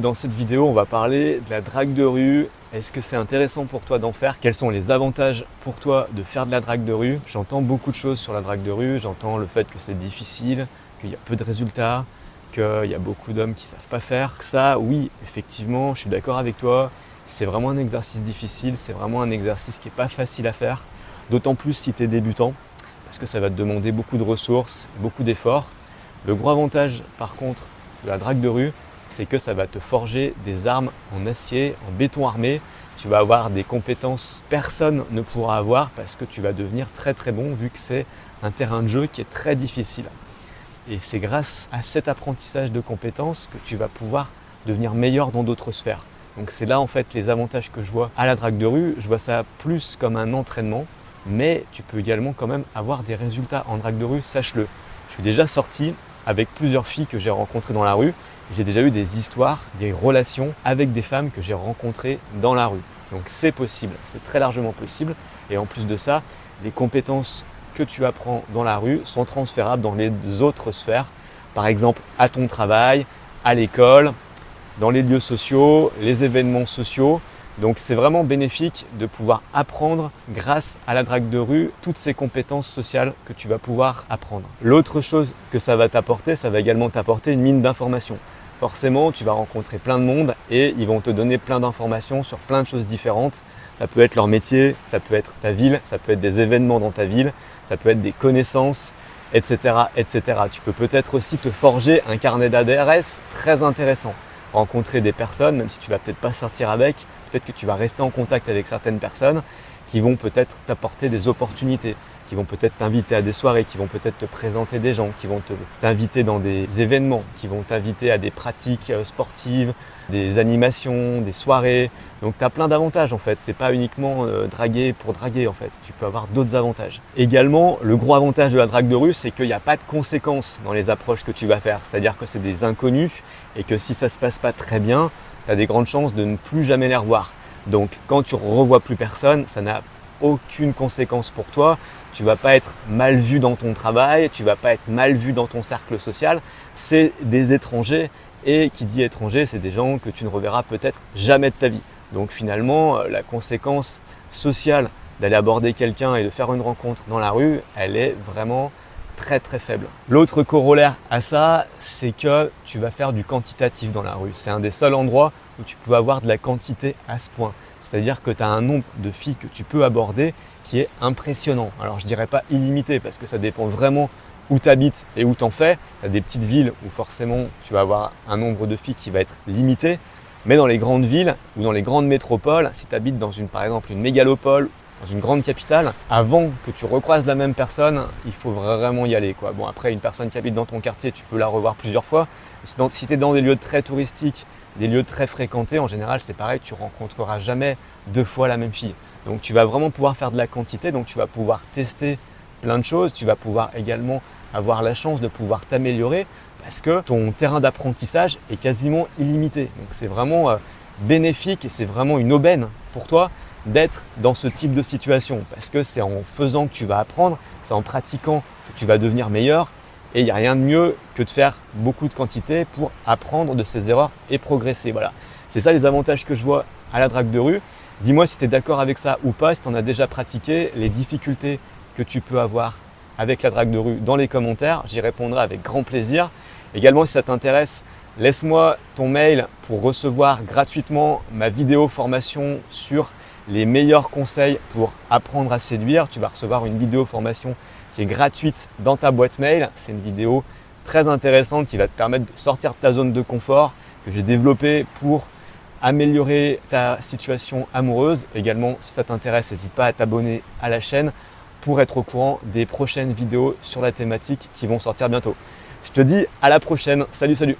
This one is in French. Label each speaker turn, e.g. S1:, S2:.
S1: Dans cette vidéo, on va parler de la drague de rue. Est-ce que c'est intéressant pour toi d'en faire? Quels sont les avantages pour toi de faire de la drague de rue? J'entends beaucoup de choses sur la drague de rue. J'entends le fait que c'est difficile, qu'il y a peu de résultats, qu'il y a beaucoup d'hommes qui ne savent pas faire. Ça, oui, effectivement, je suis d'accord avec toi. C'est vraiment un exercice difficile. C'est vraiment un exercice qui n'est pas facile à faire. D'autant plus si tu es débutant, parce que ça va te demander beaucoup de ressources, beaucoup d'efforts. Le gros avantage, par contre, de la drague de rue, c'est que ça va te forger des armes en acier, en béton armé. Tu vas avoir des compétences que personne ne pourra avoir parce que tu vas devenir très très bon vu que c'est un terrain de jeu qui est très difficile. Et c'est grâce à cet apprentissage de compétences que tu vas pouvoir devenir meilleur dans d'autres sphères. Donc c'est là en fait les avantages que je vois à la drague de rue. Je vois ça plus comme un entraînement, mais tu peux également quand même avoir des résultats en drague de rue, sache-le. Je suis déjà sorti avec plusieurs filles que j'ai rencontrées dans la rue. J'ai déjà eu des histoires, des relations avec des femmes que j'ai rencontrées dans la rue. Donc c'est possible, c'est très largement possible. Et en plus de ça, les compétences que tu apprends dans la rue sont transférables dans les autres sphères. Par exemple, à ton travail, à l'école, dans les lieux sociaux, les événements sociaux. Donc c'est vraiment bénéfique de pouvoir apprendre grâce à la drague de rue toutes ces compétences sociales que tu vas pouvoir apprendre. L'autre chose que ça va t'apporter, ça va également t'apporter une mine d'informations. Forcément, tu vas rencontrer plein de monde et ils vont te donner plein d'informations sur plein de choses différentes. Ça peut être leur métier, ça peut être ta ville, ça peut être des événements dans ta ville, ça peut être des connaissances, etc. etc. Tu peux peut-être aussi te forger un carnet d'adresses très intéressant. Rencontrer des personnes, même si tu ne vas peut-être pas sortir avec, peut-être que tu vas rester en contact avec certaines personnes qui vont peut-être t'apporter des opportunités, qui vont peut-être t'inviter à des soirées, qui vont peut-être te présenter des gens, qui vont t'inviter dans des événements, qui vont t'inviter à des pratiques sportives, des animations, des soirées. Donc tu as plein d'avantages en fait, c'est pas uniquement draguer pour draguer en fait, tu peux avoir d'autres avantages. Également, le gros avantage de la drague de rue, c'est qu'il n'y a pas de conséquences dans les approches que tu vas faire, c'est-à-dire que c'est des inconnus et que si ça se passe pas très bien, tu as des grandes chances de ne plus jamais les revoir. Donc quand tu ne revois plus personne, ça n'a aucune conséquence pour toi. Tu ne vas pas être mal vu dans ton travail, tu ne vas pas être mal vu dans ton cercle social. C'est des étrangers et qui dit étranger, c'est des gens que tu ne reverras peut-être jamais de ta vie. Donc finalement, la conséquence sociale d'aller aborder quelqu'un et de faire une rencontre dans la rue, elle est vraiment très très faible. L'autre corollaire à ça, c'est que tu vas faire du quantitatif dans la rue. C'est un des seuls endroits où tu peux avoir de la quantité à ce point. C'est-à-dire que tu as un nombre de filles que tu peux aborder qui est impressionnant. Alors je ne dirais pas illimité parce que ça dépend vraiment où tu habites et où tu en fais. Tu as des petites villes où forcément tu vas avoir un nombre de filles qui va être limité. Mais dans les grandes villes ou dans les grandes métropoles, si tu habites dans par exemple une mégalopole, dans une grande capitale, avant que tu recroises la même personne, il faut vraiment y aller, quoi. Bon, après, une personne qui habite dans ton quartier, tu peux la revoir plusieurs fois. Si tu es dans des lieux très touristiques, des lieux très fréquentés, en général, c'est pareil, tu rencontreras jamais deux fois la même fille. Donc, tu vas vraiment pouvoir faire de la quantité, donc tu vas pouvoir tester plein de choses. Tu vas pouvoir également avoir la chance de pouvoir t'améliorer parce que ton terrain d'apprentissage est quasiment illimité. Donc, c'est vraiment bénéfique et c'est vraiment une aubaine pour toi d'être dans ce type de situation parce que c'est en faisant que tu vas apprendre, c'est en pratiquant que tu vas devenir meilleur et il n'y a rien de mieux que de faire beaucoup de quantité pour apprendre de ses erreurs et progresser. Voilà, c'est ça les avantages que je vois à la drague de rue. Dis-moi si tu es d'accord avec ça ou pas, si tu en as déjà pratiqué, les difficultés que tu peux avoir avec la drague de rue dans les commentaires, j'y répondrai avec grand plaisir. Également si ça t'intéresse, laisse-moi ton mail pour recevoir gratuitement ma vidéo formation sur les meilleurs conseils pour apprendre à séduire. Tu vas recevoir une vidéo formation qui est gratuite dans ta boîte mail. C'est une vidéo très intéressante qui va te permettre de sortir de ta zone de confort que j'ai développée pour améliorer ta situation amoureuse. Également, si ça t'intéresse, n'hésite pas à t'abonner à la chaîne pour être au courant des prochaines vidéos sur la thématique qui vont sortir bientôt. Je te dis à la prochaine. Salut, salut!